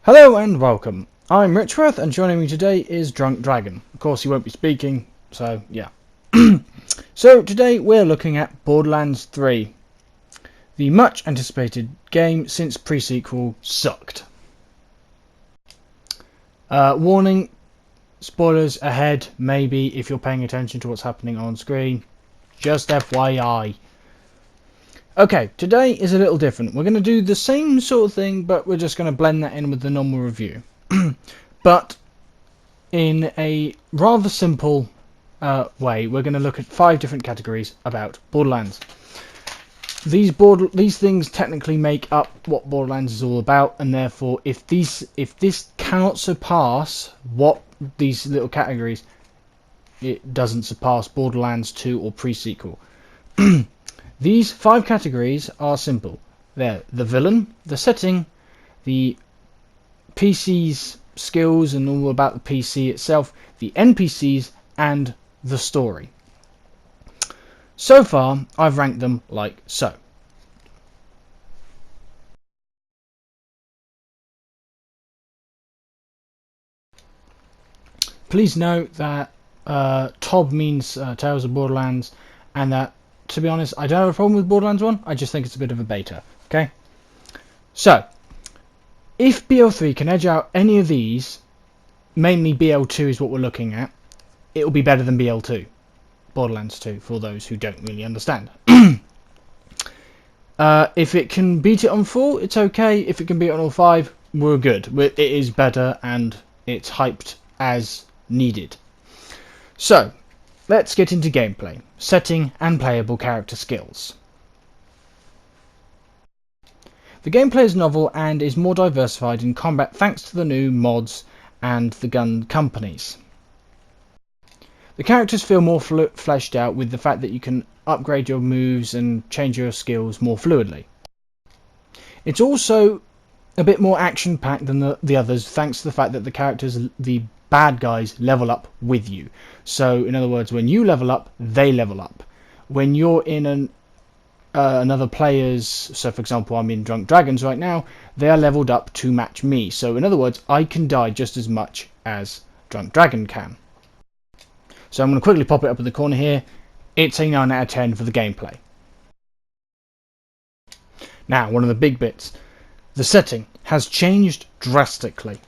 Hello and welcome. I'm Richworth and joining me today is Drunk Dragon. Of course he won't be speaking, so yeah. So today we're looking at Borderlands 3. The much anticipated game since pre-sequel sucked. Warning, spoilers ahead, maybe, if you're paying attention to what's happening on screen. Just FYI. Okay, today is a little different. We're going to do the same sort of thing, but we're just going to blend that in with the normal review. But in a rather simple way, we're going to look at 5 different categories about Borderlands. These things technically make up what Borderlands is all about, and therefore, if this cannot surpass what these little categories, it doesn't surpass Borderlands 2 or pre-sequel. These 5 categories are simple. They're the villain, the setting, the PC's skills and all about the PC itself, the NPCs, and the story. So far, I've ranked them like so. Please note that TOB means Tales of Borderlands, and that, to be honest, I don't have a problem with Borderlands 1, I just think it's a bit of a beta, okay? So, if BL3 can edge out any of these, mainly BL2 is what we're looking at, it will be better than BL2. Borderlands 2, for those who don't really understand. If it can beat it on 4, it's okay. If it can beat it on all 5, we're good. It is better, and it's hyped as needed. So, let's get into gameplay, setting, and playable character skills. The gameplay is novel and is more diversified in combat thanks to the new mods and the gun companies. The characters feel more fleshed out with the fact that you can upgrade your moves and change your skills more fluidly. It's also a bit more action-packed than the others thanks to the fact that the characters, the bad guys, level up with you. So, in other words, when you level up, they level up. When you're in another player's, so for example I'm in Drunk Dragons right now, they are leveled up to match me. So in other words, I can die just as much as Drunk Dragon can. So I'm going to quickly pop it up in the corner here. It's a 9 out of 10 for the gameplay. Now, one of the big bits. The setting has changed drastically.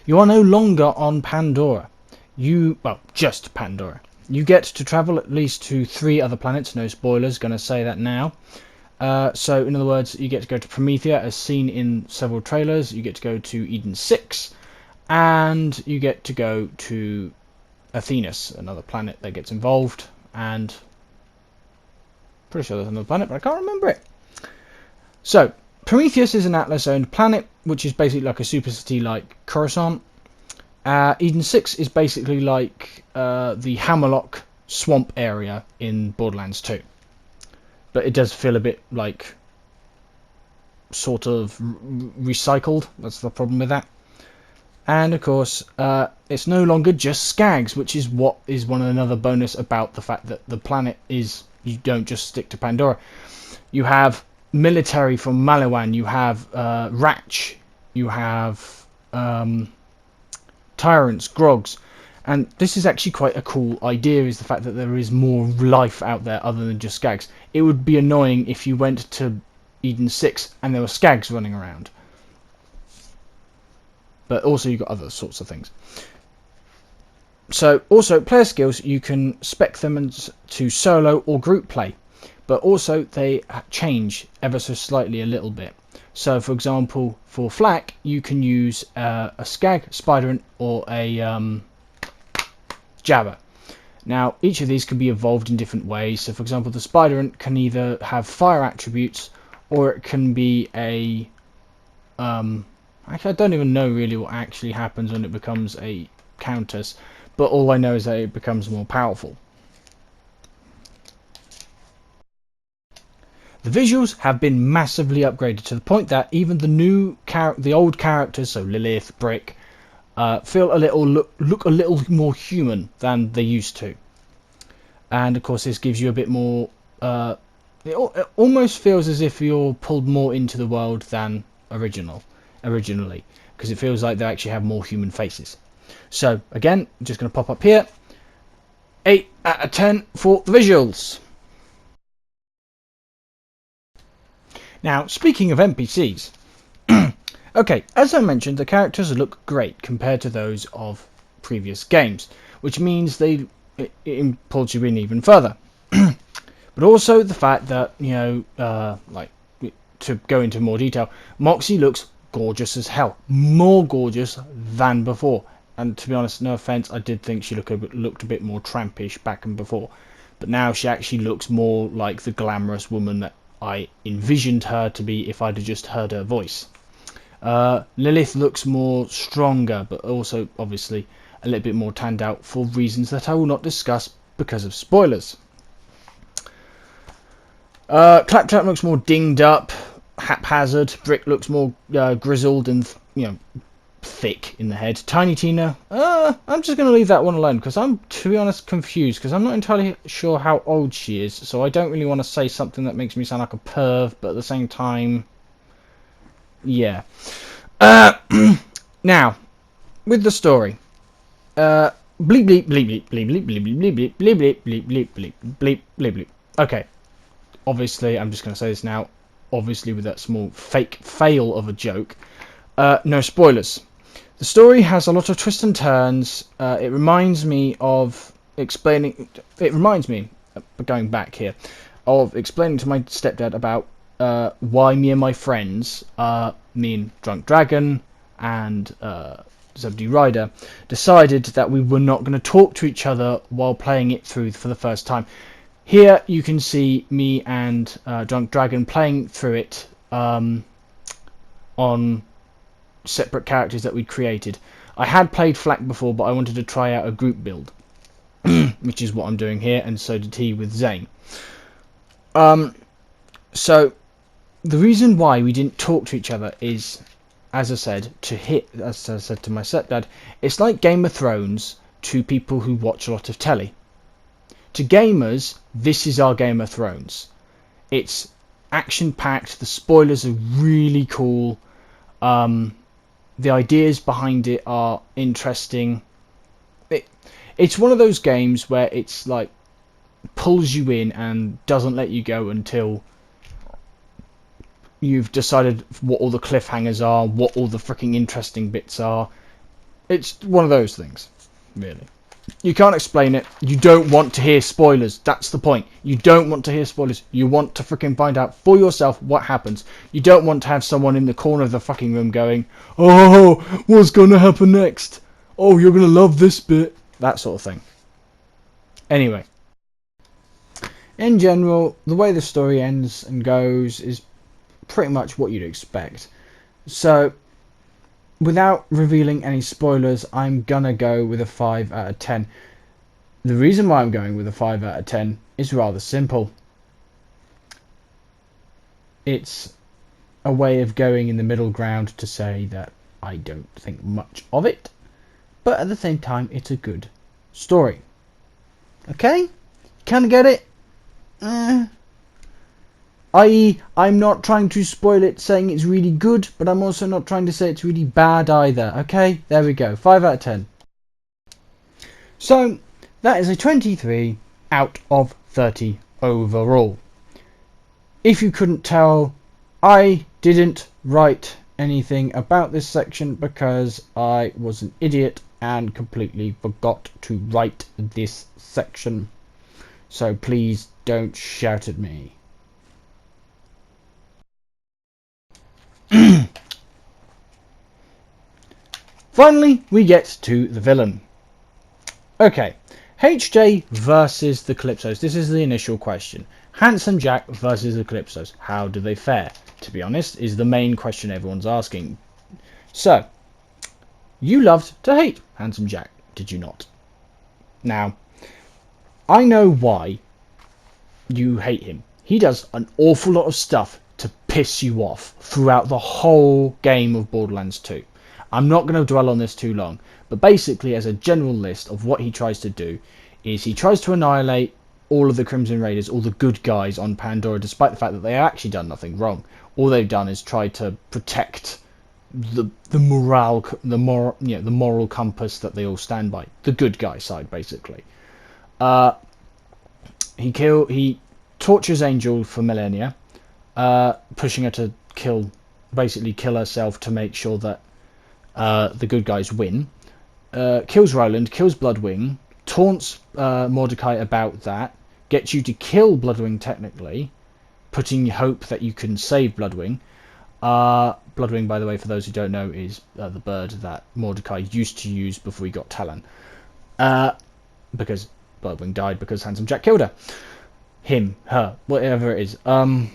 You are no longer on Pandora. Well, just Pandora. You get to travel at least to 3 other planets. No spoilers, going to say that now. So, in other words, you get to go to Promethea, as seen in several trailers. You get to go to Eden 6. And you get to go to Athenus, another planet that gets involved. And pretty sure there's another planet, but I can't remember it. So, Prometheus is an Atlas-owned planet, which is basically like a super city like Coruscant. Eden 6 is basically like the Hammerlock swamp area in Borderlands 2. But it does feel a bit like sort of recycled. That's the problem with that. And of course, it's no longer just Skags, which is what is another bonus about the fact that the planet is, you don't just stick to Pandora. You have military from Maliwan, you have Ratch, you have tyrants, grogs, and this is actually quite a cool idea, is the fact that there is more life out there other than just Skags. It would be annoying if you went to Eden 6 and there were Skags running around. But also you've got other sorts of things. So also player skills, you can spec them to solo or group play, but also they change ever so slightly a little bit. So for example, for Flak you can use a Skag, Spiderant, or a Jabber. Now each of these can be evolved in different ways. So for example, the Spiderant can either have fire attributes, or it can be a actually I don't even know really what actually happens when it becomes a Countess, but all I know is that it becomes more powerful. The visuals have been massively upgraded to the point that even the old characters, so Lilith, Brick, feel look a little more human than they used to. And of course, this gives you a bit more. It almost feels as if you're pulled more into the world than original. originally, because it feels like they actually have more human faces. So again, I'm just going to pop up here. 8 out of 10 for the visuals. Now, speaking of NPCs, okay, as I mentioned, the characters look great compared to those of previous games, which means it pulls you in even further. But also the fact that, to go into more detail, Moxie looks gorgeous as hell, more gorgeous than before. And to be honest, no offense, I did think she looked a bit more trampish back and before, but now she actually looks more like the glamorous woman that I envisioned her to be if I'd have just heard her voice. Lilith looks more stronger, but also obviously a little bit more tanned out for reasons that I will not discuss because of spoilers. Claptrap looks more dinged up, haphazard. Brick looks more grizzled and thick in the head. Tiny Tina, I'm just going to leave that one alone because I'm, to be honest, confused because I'm not entirely sure how old she is, so I don't really want to say something that makes me sound like a perv, but at the same time, yeah. Now, with the story, bleep bleep bleep bleep bleep bleep bleep bleep bleep bleep bleep bleep bleep bleep bleep bleep. Okay, obviously, I'm just going to say this now. Obviously, with that small fake fail of a joke, no spoilers. The story has a lot of twists and turns. It reminds me, going back here, of explaining to my stepdad about why me and my friends, me and Drunk Dragon and Zebedee Rider, decided that we were not going to talk to each other while playing it through for the first time. Here you can see me and Drunk Dragon playing through it on separate characters that we'd created. I had played Flak before, but I wanted to try out a group build, which is what I'm doing here, and so did he with Zane. So the reason why we didn't talk to each other is, as I said to my stepdad, it's like Game of Thrones to people who watch a lot of telly. To gamers, this is our Game of Thrones. It's action-packed, the spoilers are really cool, the ideas behind it are interesting. It's one of those games where it's like pulls you in and doesn't let you go until you've decided what all the cliffhangers are, what all the freaking interesting bits are. It's one of those things, really. You can't explain it. You don't want to hear spoilers. That's the point. You don't want to hear spoilers. You want to freaking find out for yourself what happens. You don't want to have someone in the corner of the fucking room going, "Oh, what's going to happen next? Oh, you're going to love this bit." That sort of thing. Anyway. In general, the way the story ends and goes is pretty much what you'd expect. So, without revealing any spoilers, I'm gonna go with a 5 out of 10. The reason why I'm going with a 5 out of 10 is rather simple. It's a way of going in the middle ground to say that I don't think much of it, but at the same time, it's a good story. Okay? Kind of get it? I.e., I'm not trying to spoil it saying it's really good, but I'm also not trying to say it's really bad either. Okay, there we go. 5 out of 10. So, that is a 23 out of 30 overall. If you couldn't tell, I didn't write anything about this section because I was an idiot and completely forgot to write this section. So please don't shout at me. Finally, we get to the villain. Okay, HJ versus the Calypsos. This is the initial question. Handsome Jack versus the Calypsos. How do they fare? To be honest, is the main question everyone's asking. So, you loved to hate Handsome Jack, did you not? Now, I know why you hate him. He does an awful lot of stuff to piss you off throughout the whole game of Borderlands 2. I'm not going to dwell on this too long, but basically as a general list of what he tries to do is he tries to annihilate all of the Crimson Raiders, all the good guys on Pandora, despite the fact that they have actually done nothing wrong. All they've done is try to protect the moral compass that they all stand by. The good guy side, basically. He tortures Angel for millennia, pushing her to kill herself to make sure that the good guys win. Kills Roland, kills Bloodwing, taunts Mordecai about that, gets you to kill Bloodwing technically, putting hope that you can save Bloodwing. Bloodwing, by the way, for those who don't know, is the bird that Mordecai used to use before he got Talon. Because Bloodwing died because Handsome Jack killed her. Him, her, whatever it is. What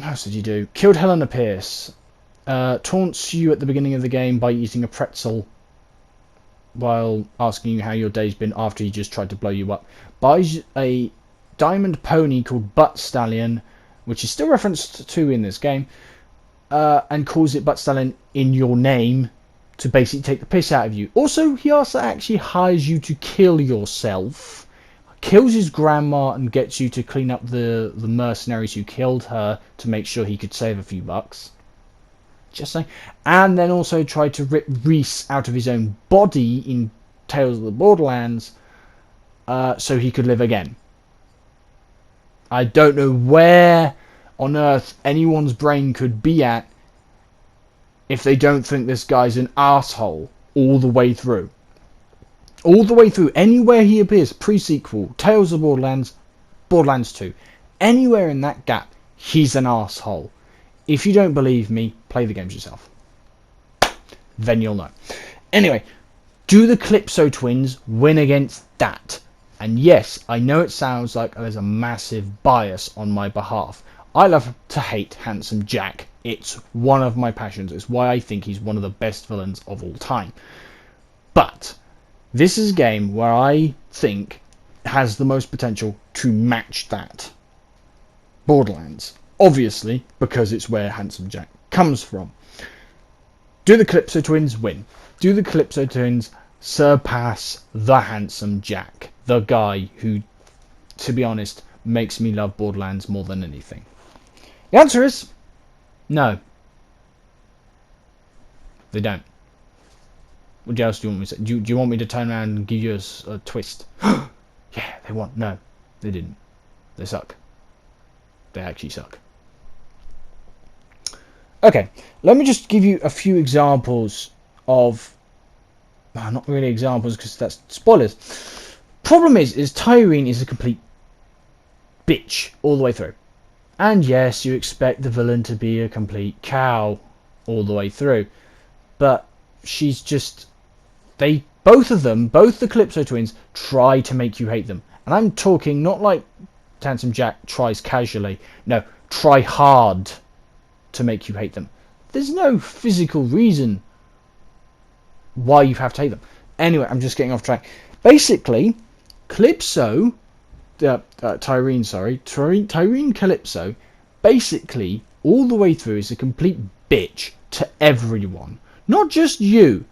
else did you do? Killed Helena Pierce. Taunts you at the beginning of the game by eating a pretzel while asking you how your day's been after he just tried to blow you up. Buys a diamond pony called Butt Stallion, which is still referenced to in this game, and calls it Butt Stallion in your name to basically take the piss out of you. Also, he also actually hires you to kill yourself, kills his grandma and gets you to clean up the mercenaries who killed her to make sure he could save a few bucks. Just saying. And then also tried to rip Reese out of his own body in Tales of the Borderlands so he could live again. I don't know where on earth anyone's brain could be at if they don't think this guy's an asshole all the way through. All the way through. Anywhere he appears, pre-sequel, Tales of Borderlands, Borderlands 2. Anywhere in that gap, he's an asshole. If you don't believe me, play the games yourself. Then you'll know. Anyway, do the Calypso twins win against that? And yes, I know it sounds like there's a massive bias on my behalf. I love to hate Handsome Jack. It's one of my passions. It's why I think he's one of the best villains of all time. But this is a game where I think has the most potential to match that. Borderlands. Obviously, because it's where Handsome Jack comes from. Do the Calypso twins win? Do the Calypso twins surpass the Handsome Jack? The guy who, to be honest, makes me love Borderlands more than anything. The answer is no. They don't. What else do you want me to say? Do you want me to turn around and give you a twist? Yeah, they won. No, they didn't. They suck. They actually suck. Okay, let me just give you a few examples of... not really examples, because that's spoilers. Problem is Tyreen is a complete bitch all the way through. And yes, you expect the villain to be a complete cow all the way through. But she's just... both of them, both the Calypso twins, try to make you hate them. And I'm talking not like Handsome Jack tries casually. No, try hard to make you hate them. There's no physical reason why you have to hate them. Anyway, I'm just getting off track. Basically, Tyreen Calypso, basically, all the way through is a complete bitch to everyone. Not just you.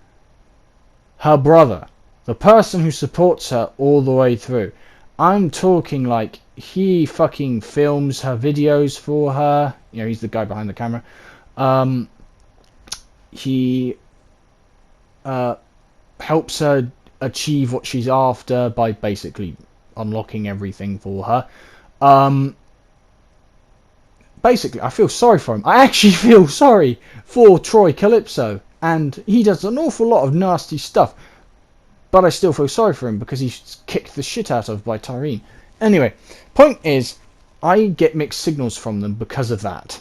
Her brother. The person who supports her all the way through. I'm talking like he fucking films her videos for her. You know, he's the guy behind the camera. He helps her achieve what she's after by basically unlocking everything for her. Basically, I feel sorry for him. I actually feel sorry for Troy Calypso. And he does an awful lot of nasty stuff. But I still feel sorry for him because he's kicked the shit out of by Tyreen. Anyway, point is, I get mixed signals from them because of that.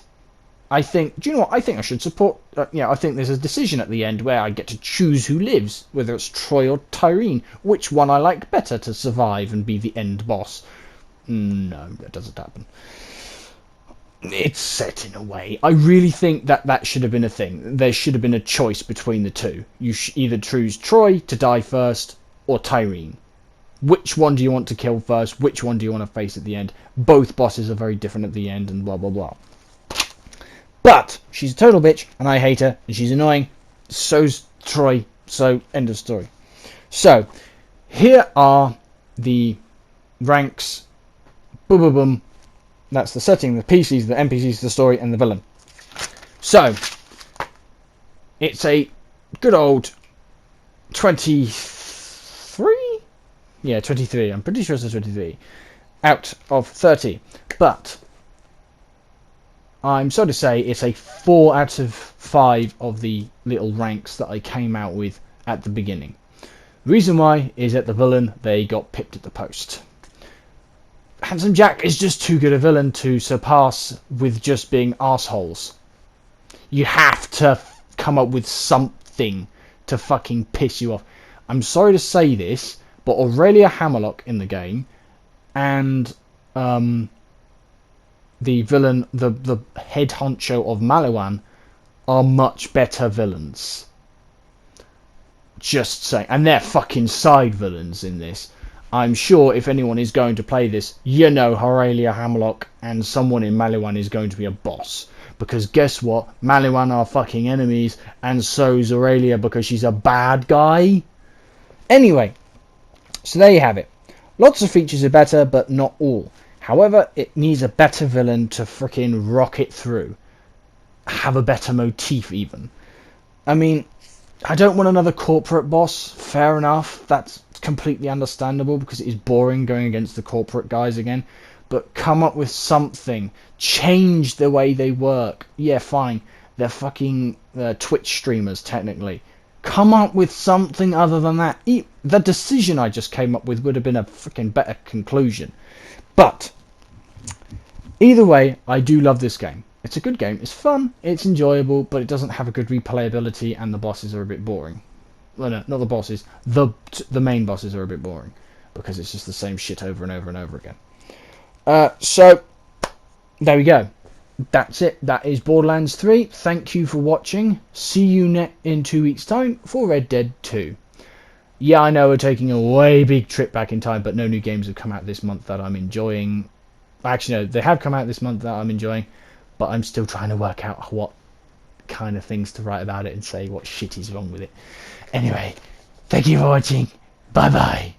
I think, do you know what? I think I should support... I think there's a decision at the end where I get to choose who lives, whether it's Troy or Tyreen. Which one I like better to survive and be the end boss. No, that doesn't happen. It's set in a way. I really think that should have been a thing. There should have been a choice between the two. You either choose Troy to die first or Tyreen. Which one do you want to kill first? Which one do you want to face at the end? Both bosses are very different at the end and blah blah blah. But she's a total bitch and I hate her and she's annoying. So's Troy. So end of story. So here are the ranks. Boom boom boom. That's the setting, the PCs, the NPCs, the story, and the villain. So, It's a good old 23? Yeah, 23. I'm pretty sure it's a 23 out of 30. But I'm sorry to say it's a 4 out of 5 of the little ranks that I came out with at the beginning. Reason why is that the villain, they got pipped at the post. Handsome Jack is just too good a villain to surpass with just being arseholes. You have to come up with something to fucking piss you off. I'm sorry to say this, but Aurelia Hammerlock in the game and the villain, the head honcho of Maliwan, are much better villains. Just saying. And they're fucking side villains in this. I'm sure if anyone is going to play this, you know Aurelia Hammerlock and someone in Maliwan is going to be a boss. Because guess what? Maliwan are fucking enemies, and so's Aurelia because she's a bad guy. Anyway, so there you have it. Lots of features are better, but not all. However, it needs a better villain to frickin' rock it through. Have a better motif even. I mean, I don't want another corporate boss. Fair enough. That's completely understandable because it is boring going against the corporate guys again. But come up with something. Change the way they work. Yeah, fine. They're fucking Twitch streamers, technically. Come up with something other than that. The decision I just came up with would have been a freaking better conclusion. But either way, I do love this game. It's a good game. It's fun. It's enjoyable, but it doesn't have a good replayability, and the bosses are a bit boring. Well, no, not the bosses. The main bosses are a bit boring because it's just the same shit over and over and over again. So there we go. That's it. That is Borderlands 3. Thank you for watching. See you in 2 weeks' time for Red Dead 2. Yeah, I know we're taking a way big trip back in time, but no new games have come out this month that I'm enjoying. Actually, no, they have come out this month that I'm enjoying, but I'm still trying to work out what kind of things to write about it and say what shit is wrong with it. Anyway, thank you for watching. Bye-bye.